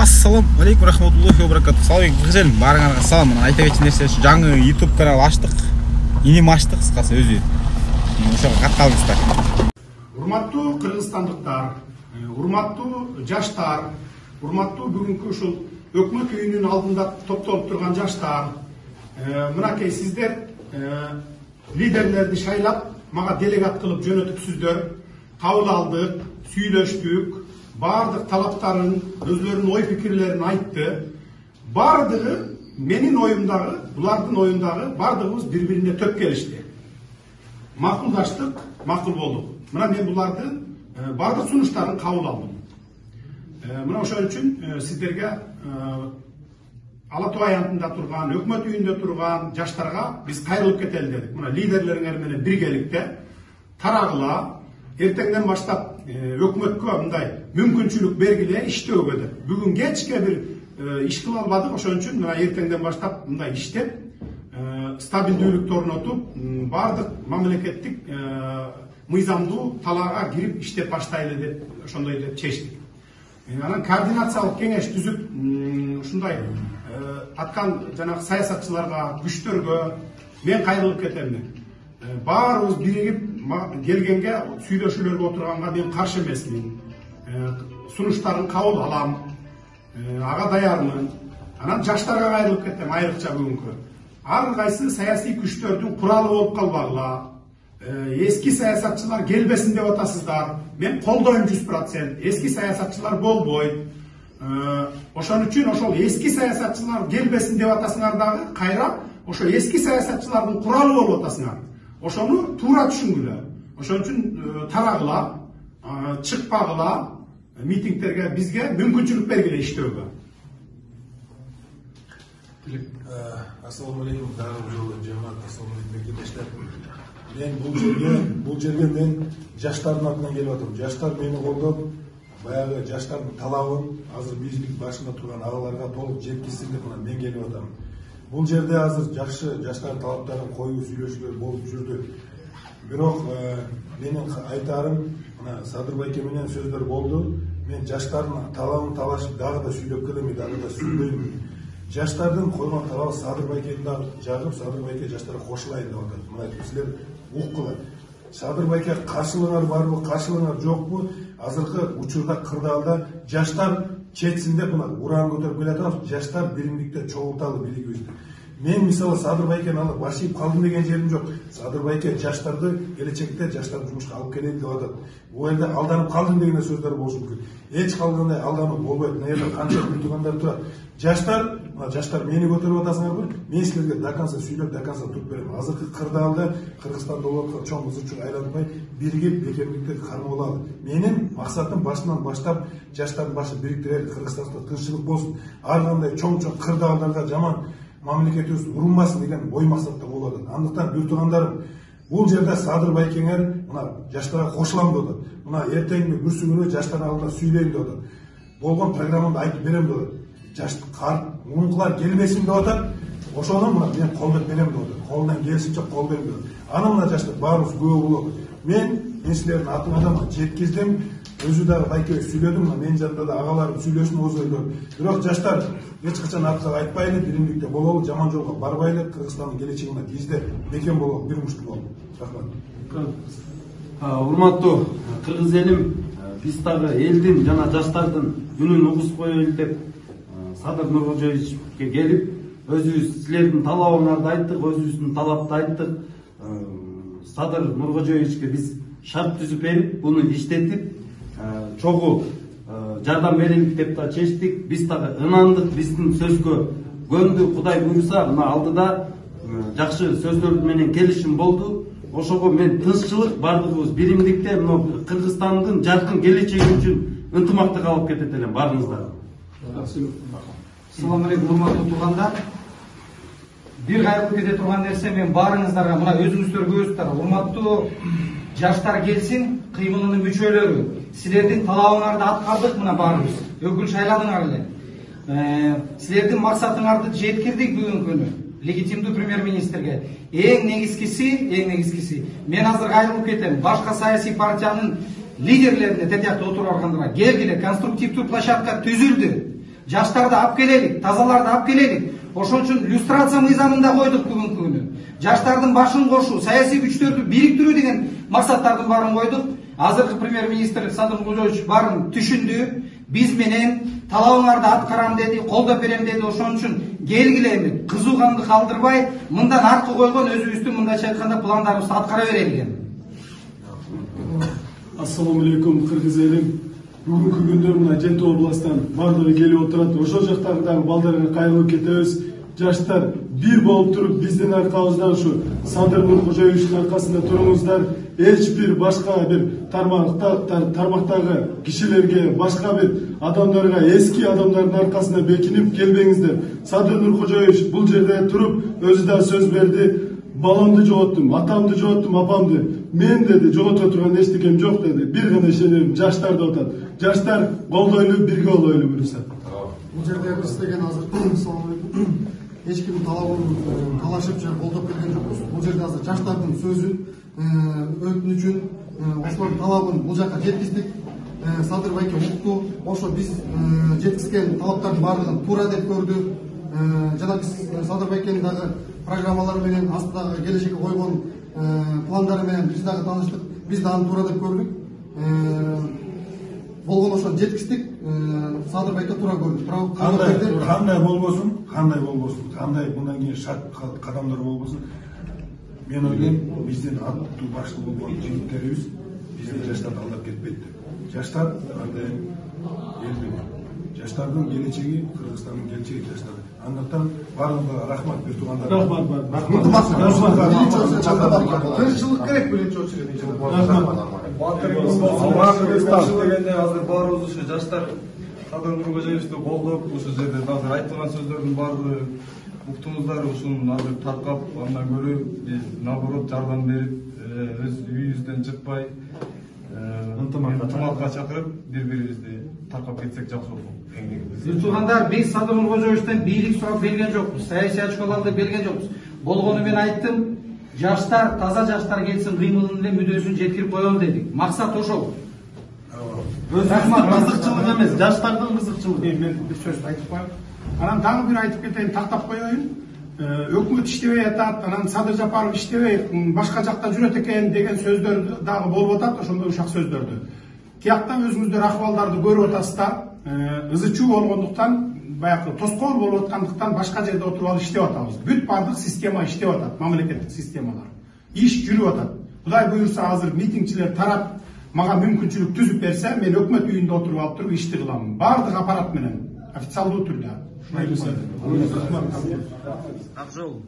Ассаламу алейкум рахматуллахи ва баракату. Саламик кызым, барыңарга салам. Айта кетчү нерсе жаңы YouTube канал ачтык. Иним ачтык, кыскасы өзү. Ошого катталыңыздар. Урматтуу кыргызстандыктар, урматтуу жаштар, урматтуу бүгүнкү ушул өкмөт үйүнүн алдында топтолуп турган жаштар, мынакей сиздер лидерлерди шайлап, мага делегат кылып жөнөтүпсүздөр. Кабыл алдык, сүйлөштүк, бардык талаптарын, өзлөрүнүн ой пикирлерин айтты. Бардыгы менин оюмдагы, булардын оюндагы бардыгыбыз бири-бирине төп келишти. Макулдаштык, макул болдук. Мына мен булардын бардык сунуштарын кабыл алдым. Мына ошол үчүн сиздерге Ала Тоо аянтында турган, өкмөт үйүндө турган жаштарга биз кайрылып кетели дедик. Мына лидерлериңер менен биргеликте тарагыла, эртеңден баштап өкмөткө мындай мүмкүнчүлүк бергиле иштөөгө деп. Бүгүн кечке бир иш кыла албадык, ошон үчүн мына эртеңден баштап мындай иштеп, стабилдүүлүктү орнотуп, бардык мамлекеттик мыйзамдуу талаага кирип иштеп баштайлы деп ошондой деп чечтик. Анан координациялык кеңеш түзүп, ушундай аткан жанагы саясатчыларга, күчтөргө мен кайрылып кетемин. Баарыбыз биригип келгенге, сүйлөшүүлөргө отурганга мен каршы эмесмин. Сунуштарын кабыл алам. Ага даярмын. Анан жаштарга кайрылып кетем, айрыкча бүгүнкү. Ар кайсы саясий күчтөрдүн куралы болуп калбагыла. Эски саясатчылар келбесин деп атасыздар. Мен колдойм 100%. Эски саясатчылар болбойт. Ошон үчүн ошол эски саясатчылар келбесин деп атасыңар дагы, кайра ошо эски саясатчылардын куралы болуп атасыңар. Ошону туура түшүнгүлө. Ошон үчүн тарагыла, чыкпагыла, митингтерге бизге мүмкүнчүлүк бергиле иштөөгө. Ассаламу алейкум, дагы жолу жамаат, ассаламу алейкум кеңештер. Мен бул жерге мен жаштардын атынан келип атам. Жаштар мени колдоп, баягы жаштардын талабын азыр бийлик башында турган агаларга толук жеткизсин деп мен келип атам. Бул жерде азыр жакшы жаштардын талаптарын коюу сүйлөшүүлөр болуп жүрдү. Бирок менин айтарым, мына Садыр байке менен сөздөр болду. Мен жаштардын талабын талашып дагы да сүйлөп келем, дагы да сүйлөйм. Жаштардын койгон талабы Садыр байкени дагы жагып, Садыр байке жаштарга кошулайын деп атат. Мына силер уккула. Садыр байке каршылыгыңар барбы, каршылыгыңар жокпу? Азыркы учурда кырдаалда жаштар четсин деп мына уран көтөрүп келатат, жаштар биримдикте чогулталы бийлигибизди. Мен мисалы Садыр байкени алып башыйып калдым деген жерим жок. Садыр байке жаштарды келечекте жаштарды жумушка алып келейин деп атат. Бул жерде алданып калдым деген сөздөр болушу мүмкүн. Эч калгандай алданып болбойт. Мына жерде канча мынтугандар турат. Жаштар мени көтөрүп атасыңарбы? Мен силерге до конца сүйлөп, до конца туруп берем. Азыркы кырдаалда Кыргызстанда болуп аткан чоң кызычуу айланбай биригип бекемдикти кармап алалы. Менин максатым башынан баштап жаштардын башы бириктирели, Кыргызстанда тынччылык болсун. Ар кандай чоң кырдаалдарга жаман мамлекетибиз урунбасын деген ой максатта болуп атат. Андыктан бир туугандарым, бул жерде Садыр байкеңер мына жаштарга кошулам деп атат. Мына эртеңги бүрсүгүнү жаштардын алдында сүйлөйм деп атат. Болгон программамды айтып берем деп атат. Жаш карт мункулар келбесин деп атат. Ошону мына мен колдоп берем деп атат. Колунан келишинче колдойм деп атат. Аны мына жаштар баарыбыз күбө болот. Мен силердин атыңардан жеткиздим. Өзү дагы байке сүйлөдүм, мен жанында да агаларым сүйлөшүн өзөйдү. Бирок жаштар эч качан артка айтпайлы, биримдикте бололу, жаман жолго барбайлы, Кыргызстандын келечегине бизде бекем бололу, бир мушту бололу. Рахмат. Урматтуу кыргыз элим, биз дагы элдин жана жаштардын үнүн угуп коелу деп Садыр Нуркожоевичке келип, өзүбүз силердин талабыңарды айттык, өзүбүздүн талапты айттык. Садыр Нуркожоевичке биз шарт түзүп берип, буну иштетип, чогуу жардам берелик деп да чечтик. Биз дагы ынандык, биздин сөзгө көндү. Кудай буйрса, мына алдыда жакшы сөздөр менен келишим болду. Ошого мен тынччылык, бардыгыбыз биримдикте мына Кыргызстандын жаркын келечеги үчүн ынтымактык алып кетет элем баарыңыздар. Assalamu alaikum, урматтуу туугандар. Бир кайрылып кете турган нерсе, мен баарыңыздарга мына өзүңүздөр көрүсүздөр, урматтуу жаштар келсин, кыймылынын мүчөлөрү. Силердин талабыңарды аткардык мына баарыбыз. Өкүл шайладыңар эле. Силердин максатыңарды жеткирдик бүгүнкү күнү. Легитимдүү премьер-министрге. Эң негизгиси, мен азыр кайрылып кетем. Башка саясий партиянын лидерлерине тетиякта отуруп алгандарга келгиле, конструктивдүү площадка түзүлдү. жаштарды алып келелик, тазаларды алып келелик. Ошон үчүн люстрация мыйзамын да койдук бүгүнкү күнү. Жаштардын башын кошуу, саясий күчтөрдү бириктирүү деген максаттардын баарын койдук. Азыркы премьер-министр Садыр Нуркожоевич баарын түшүндү. Биз менен талабыңарды аткарам деди, колдоп берем деди. Ошон үчүн келгиле кызуу канды калтырбай, мындан аркы койгон өзүбүздүн мындайча айтканда пландарыбызды аткара берели. Ассаламу алейкум, кыргыз элим. Бүгүнкү күндө мына Жети областан бардыгы келип отурат. Ошол жактагы балдарга кайрылып кетебиз. Жаштар бир болуп туруп биздин аркабыздан ушу Садыр Нуркожоевичтин аркасында туруңуздар. Эч бир башка бир тармактагы кишилерге, башка бир адамдарга, эски адамдардын аркасында бекинип келбеңиздер. Садыр Нуркожоевич бул жерде туруп өзү да сөз берди. Баламды жоготтум, атамды жоготтум, апамды. Мен деди, жогото турган эчтекем жок деди. Бир гана ишенем, жаштар деп атат. Жаштар колдойлу, бирге болойлу буюрса. Бул жерде биз деген азыр эч ким талабын талашып же колдоп келген жокпуз. Бул жерде азыр жаштардын сөзүн, өтүнүчүн, ошолордун талабын бул жака жеткиздик. Садыр байке укту. Ошо биз жеткизген талаптардын баардыгын туура деп көрдү. Жана биз Садыр байкенин дагы программалары менен, астыдагы келечекке койгон пландары менен биз дагы тааныштык. Биз да аны туура деп көрдүк. Болгон ошону жеткиздик. Садыр байке туура көрдү. Кандай болбосун, кандай мындан кийин шарт кадамдар болбосун. Мен ойлойм, биздин аттуу башчы болгон жигиттерибиз биздин жаштарды алдап кетпейт. Жаштар андай элдин, жаштардын келечеги, Кыргызстандын келечеги жаштар. Андыктан баарыңызга рахмат, бир туугандар. Тынччылык керек биринчи очередь. дегенде азыр баарыбыз ушу жаштар Садыр Нуркожоевичти колдоп, ушу жерде азыр айтылган сөздөрдүн баардыгы уктуңуздар, ушунун азыр таркап, андан көрө биз наоборот жардам берип, өз үйүбүздөн чыкпай, ынтымакка чакырып, бири-бирибизди таркап кетсек жакшы болот. Туугандар, биз Садыр Нуркожоевичтен бийлик сурап келген жокпуз, саясий очколорду берген жокпуз. Болгону мен айттым, жаштар, таза жаштар келсин, кыймылын эле мүдөөсүн жеткирип коелу дедик. Максат ошол. Рахмат, кызыкчылык эмес, жаштардын кызыкчылыгы. Мен бир сөз айтып коем. Анан дагы бир айтып кетейин, тактап коеюн. Өкмөт иштебей атат, анан Садыр Жапаров иштебей, башка жакта жүрөт экен деген сөздөр дагы болуп атат, ошондой ушак сөздөрдү. Тиякта өзүңүздөр акыбалдарды көрүп атасыздар. Ызы чуу болгондуктан, баягы тоскоол болуп аткандыктан башка жерде отуруп алып иштеп атабыз. Бүт бардык система иштеп атат, мамлекеттик системалар. Иш жүрүп атат. Кудай буюрса азыр митингчилер тарап мага мүмкүнчүлүк түзүп берсе, мен өкмөт үйүндө отуруп алып туруп ишти кыламын. Бардык аппарат менен, официалдуу түрдө. Рахмат. Ак жол.